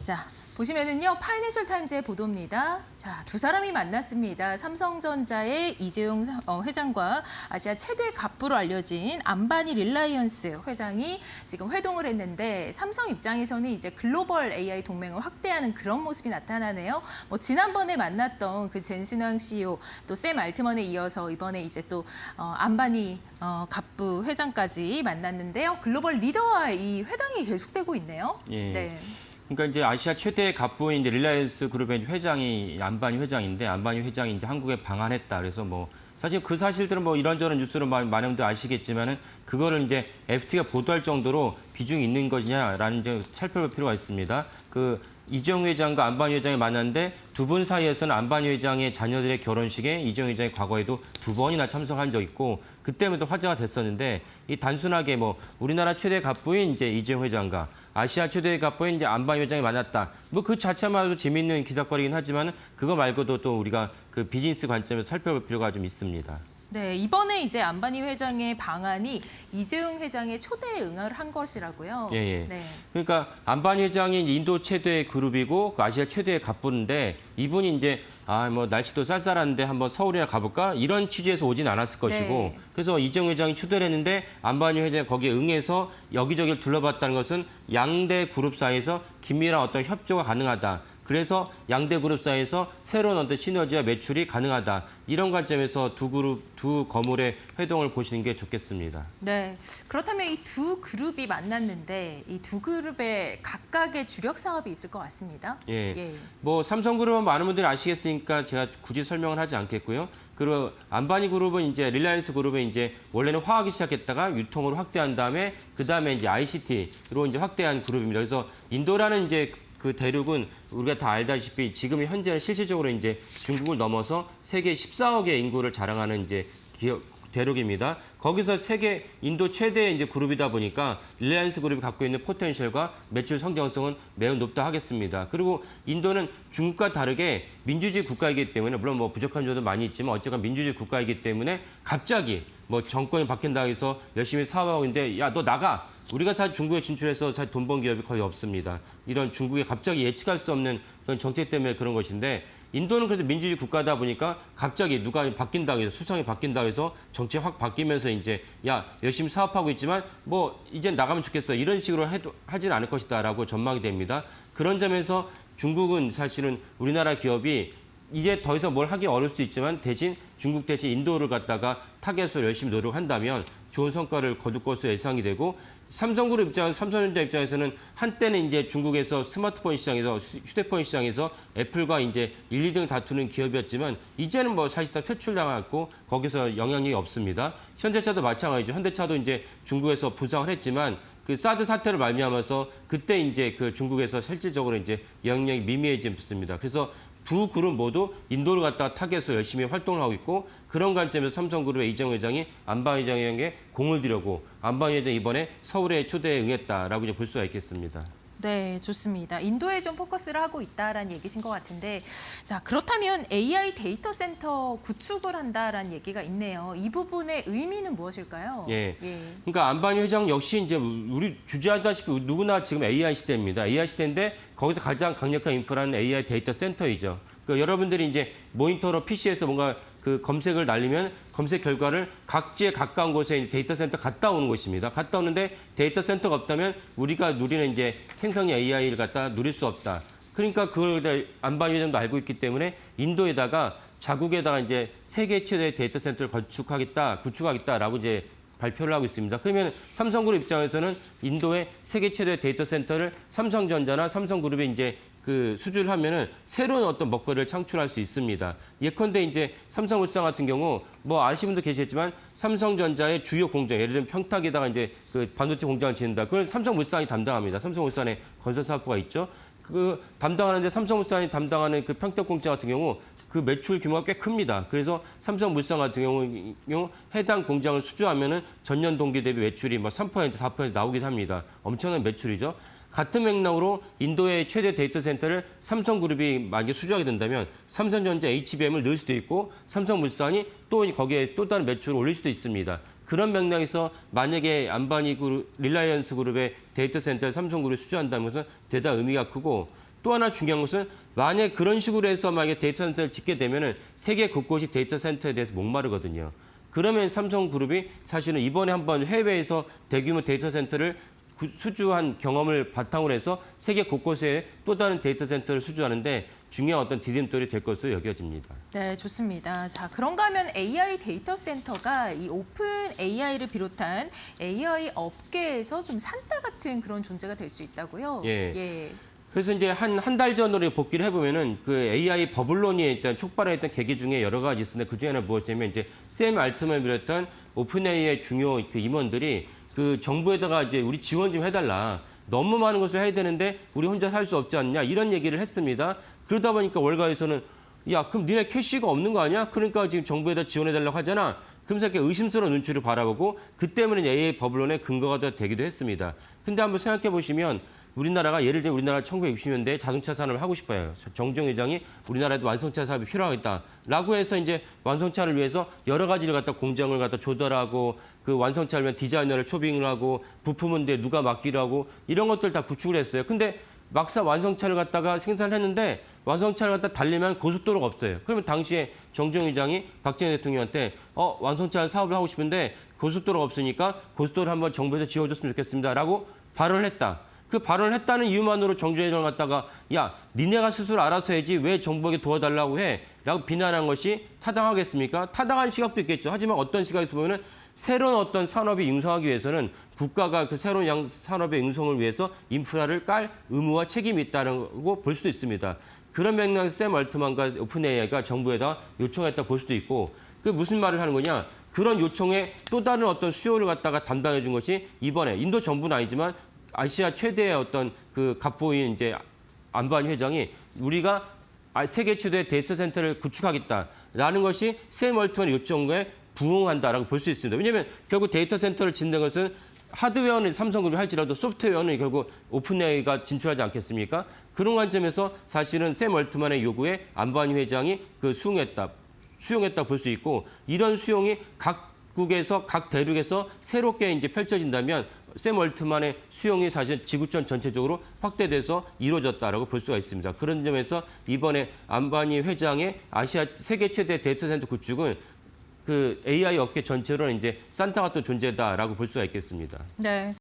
자, 보시면은요, 파이낸셜 타임즈의 보도입니다. 자, 두 사람이 만났습니다. 삼성전자의 이재용 회장과 아시아 최대 갑부로 알려진 안바니 릴라이언스 회장이 지금 회동을 했는데 삼성 입장에서는 이제 글로벌 AI 동맹을 확대하는 그런 모습이 나타나네요. 뭐 지난번에 만났던 그 젠신왕 CEO 또 샘 알트먼에 이어서 이번에 이제 또 안바니 갑부 회장까지 만났는데요. 글로벌 리더와 이 회담이 계속되고 있네요. 예. 네. 그러니까 이제 아시아 최대 갑부인 이제 릴라이언스 그룹의 회장이 안바니 회장인데 안바니 회장이 이제 한국에 방한했다. 그래서 뭐 사실 그 사실들은 뭐 이런저런 뉴스로 많은 분들 아시겠지만은 그거를 이제 FT가 보도할 정도로 비중이 있는 것이냐라는 점 살펴볼 필요가 있습니다. 그 이재용 회장과 안바니 회장이 만났는데 두 분 사이에서는 안바니 회장의 자녀들의 결혼식에 이재용 회장이 과거에도 2번이나 참석한 적 있고 그때부터 화제가 됐었는데 이 단순하게 뭐 우리나라 최대 갑부인 이제 이재용 회장과 아시아 최대 갑부인 이제 안바니 회장이 만났다. 뭐 그 자체만으로도 재미있는 기사거리긴 하지만 그거 말고도 또 우리가 그 비즈니스 관점에서 살펴볼 필요가 좀 있습니다. 네, 이번에 이제 안바니 회장의 방안이 이재용 회장의 초대에 응하를 한 것이라고요. 예, 예. 네. 그러니까 안바니 회장이 인도 최대 그룹이고 그 아시아 최대의 갑부인데 이분이 이제 뭐 날씨도 쌀쌀한데 한번 서울이나 가볼까 이런 취지에서 오진 않았을 것이고 네. 그래서 이재용 회장이 초대를 했는데 안바니 회장이 거기에 응해서 여기저기를 둘러봤다는 것은 양대 그룹 사이에서 긴밀한 어떤 협조가 가능하다. 그래서 양대 그룹 사이에서 새로운 어떤 시너지와 매출이 가능하다. 이런 관점에서 두 거물의 회동을 보시는 게 좋겠습니다. 네. 그렇다면 이 두 그룹이 만났는데 이 두 그룹의 각각의 주력 사업이 있을 것 같습니다. 예. 뭐 삼성그룹은 많은 분들이 아시겠으니까 제가 굳이 설명을 하지 않겠고요. 그리고 안바니 그룹은 이제 릴라이언스 그룹은 이제 원래는 화학이 시작했다가 유통으로 확대한 다음에 그다음에 이제 ICT로 이제 확대한 그룹입니다. 그래서 인도라는 이제 그 대륙은 우리가 다 알다시피 지금 현재 실질적으로 이제 중국을 넘어서 세계 14억의 인구를 자랑하는 이제 대륙입니다. 거기서 세계 인도 최대 이제 그룹이다 보니까 릴라이언스 그룹이 갖고 있는 포텐셜과 매출 성장성은 매우 높다 하겠습니다. 그리고 인도는 중국과 다르게 민주주의 국가이기 때문에 물론 뭐 부족한 점도 많이 있지만 어쨌건 민주주의 국가이기 때문에 갑자기 뭐 정권이 바뀐다고 해서 열심히 사업하고 있는데 야, 너 나가. 우리가 사실 중국에 진출해서 사실 돈 번 기업이 거의 없습니다. 이런 중국에 갑자기 예측할 수 없는 그런 정책 때문에 그런 것인데 인도는 그래도 민주주의 국가다 보니까 갑자기 누가 바뀐다고 해서 수상이 바뀐다고 해서 정치 확 바뀌면서 이제 야 열심히 사업하고 있지만 뭐 이젠 나가면 좋겠어 이런 식으로 하지는 않을 것이다라고 전망이 됩니다. 그런 점에서 중국은 사실은 우리나라 기업이 이제 더 이상 뭘 하기 어려울 수 있지만 대신 중국 대신 인도를 갖다가 타겟으로 열심히 노력한다면 좋은 성과를 거둘 것으로 예상이 되고 삼성그룹 삼성전자 입장에서는 한때는 이제 중국에서 스마트폰 시장에서 휴대폰 시장에서 애플과 이제 1, 2등 다투는 기업이었지만 이제는 뭐 사실상 퇴출당했고 거기서 영향력이 없습니다. 현대차도 마찬가지죠. 현대차도 이제 중국에서 부상을 했지만 그 사드 사태를 말미암아서 그때 이제 그 중국에서 실질적으로 이제 영향력이 미미해졌습니다. 그래서 두 그룹 모두 인도를 갖다가 타겟으로 열심히 활동을 하고 있고 그런 관점에서 삼성그룹의 이재용 회장이 안바니 회장에게 공을 들여고 안바니 회장이 이번에 서울에 초대에 응했다라고 이제 볼 수가 있겠습니다. 네, 좋습니다. 인도에 좀 포커스를 하고 있다라는 얘기신 것 같은데 자, 그렇다면 AI 데이터 센터 구축을 한다라는 얘기가 있네요. 이 부분의 의미는 무엇일까요? 예. 그러니까 안바니 회장 역시 이제 우리 주제하다시피 누구나 지금 AI 시대입니다. AI 시대인데 거기서 가장 강력한 인프라는 AI 데이터 센터이죠. 그러니까 여러분들이 이제 모니터로 PC에서 뭔가 그 검색을 날리면 검색 결과를 각지에 가까운 곳에 데이터 센터 갔다 오는 곳입니다. 갔다 오는데 데이터 센터가 없다면 우리가 누리는 이제 생성형 AI를 갖다 누릴 수 없다. 그러니까 그걸 안바니 회장도 알고 있기 때문에 인도에다가 자국에다가 이제 세계 최대 데이터 센터를 구축하겠다라고 이제 발표를 하고 있습니다. 그러면 삼성그룹 입장에서는 인도의 세계 최대 데이터 센터를 삼성전자나 삼성그룹에 이제 그 수주를 하면은 새로운 어떤 먹거리를 창출할 수 있습니다. 예컨대 이제 삼성물산 같은 경우 뭐 아시는 분도 계시겠지만 삼성전자의 주요 공장, 예를 들면 평택에다가 이제 그 반도체 공장을 짓는다. 그걸 삼성물산이 담당합니다. 삼성물산에 건설사업부가 있죠. 그 담당하는데 삼성물산이 담당하는 그 평택 공장 같은 경우 그 매출 규모가 꽤 큽니다. 그래서 삼성물산 같은 경우 해당 공장을 수주하면은 전년 동기 대비 매출이 뭐 3%, 4% 나오기도 합니다. 엄청난 매출이죠. 같은 맥락으로 인도의 최대 데이터 센터를 삼성그룹이 만약에 수주하게 된다면 삼성전자 HBM을 넣을 수도 있고 삼성물산이 또 거기에 또 다른 매출을 올릴 수도 있습니다. 그런 맥락에서 만약에 안바니 그룹, 릴라이언스 그룹의 데이터 센터를 삼성그룹이 수주한다는 것은 대단히 의미가 크고 또 하나 중요한 것은 만약 그런 식으로 해서 만약에 데이터 센터를 짓게 되면은 세계 곳곳이 데이터 센터에 대해서 목마르거든요. 그러면 삼성그룹이 사실은 이번에 한번 해외에서 대규모 데이터 센터를 수주한 경험을 바탕으로 해서 세계 곳곳에 또 다른 데이터 센터를 수주하는데 중요한 어떤 디딤돌이 될 것으로 여겨집니다. 네, 좋습니다. 자, 그런가 하면 AI 데이터 센터가 이 오픈 AI를 비롯한 AI 업계에서 좀 산타 같은 그런 존재가 될 수 있다고요? 예. 그래서 이제 한 달 전으로 복귀를 해보면은 그 AI 버블론이 일단 촉발했던 계기 중에 여러 가지 있었는데 그 중에 하나 무엇이냐면 이제 샘 알트만 비롯한 오픈 AI의 중요 그 임원들이 그 정부에다가 이제 우리 지원 좀 해달라. 너무 많은 것을 해야 되는데 우리 혼자 살 수 없지 않냐 이런 얘기를 했습니다. 그러다 보니까 월가에서는 야 그럼 니네 캐시가 없는 거 아니야? 그러니까 지금 정부에다 지원해달라고 하잖아. 그러면서 이렇게 의심스러운 눈치를 바라보고 그 때문에 AI 버블론의 근거가 되기도 했습니다. 근데 한번 생각해 보시면 우리나라가 예를 들면 우리나라 1960년대에 자동차 산업을 하고 싶어요. 정정 회장이 우리나라에도 완성차 사업이 필요하겠다라고 해서 이제 완성차를 위해서 여러 가지를 갖다 공장을 갖다 조달하고 그 완성차를 위한 디자이너를 초빙을 하고 부품은 누가 맡기로 하고 이런 것들 다 구축을 했어요. 근데 막상 완성차를 갖다가 생산했는데 완성차를 갖다 달리면 고속도로가 없어요. 그러면 당시에 정정 회장이 박정희 대통령한테 완성차 사업을 하고 싶은데 고속도로가 없으니까 고속도로 한번 정부에서 지어줬으면 좋겠습니다라고 발언을 했다. 그 발언을 했다는 이유만으로 정정 회장을 갖다가 야 니네가 스스로 알아서 해야지 왜 정부에게 도와달라고 해? 라고 비난한 것이 타당하겠습니까? 타당한 시각도 있겠죠. 하지만 어떤 시각에서 보면은 새로운 어떤 산업이 융성하기 위해서는 국가가 그 새로운 산업의 융성을 위해서 인프라를 깔 의무와 책임이 있다고 볼 수도 있습니다. 그런 맥락에서 샘 얼트만과 오픈 AI가 정부에다 요청했다 볼 수도 있고 그 무슨 말을 하는 거냐? 그런 요청에 또 다른 어떤 수요를 갖다가 담당해 준 것이 이번에 인도 정부는 아니지만 아시아 최대의 어떤 그 갑부인 이제 안바니 회장이 우리가 세계 최대의 데이터 센터를 구축하겠다라는 것이 샘 얼트만의 요청에 부응한다라고 볼 수 있습니다. 왜냐하면 결국 데이터 센터를 짓는 것은 하드웨어는 삼성그룹이 할지라도 소프트웨어는 결국 오픈 AI가 진출하지 않겠습니까? 그런 관점에서 사실은 샘 얼트만의 요구에 안바니 회장이 수용했다 볼 수 있고 이런 수용이 각국에서 각 대륙에서 새롭게 이제 펼쳐진다면 샘 얼트만의 수용이 사실 지구촌 전체적으로 확대돼서 이루어졌다라고 볼 수가 있습니다. 그런 점에서 이번에 안바니 회장의 아시아 세계 최대 데이터 센터 구축은 그 AI 업계 전체로는 이제 산타 같은 존재다라고 볼 수가 있겠습니다. 네.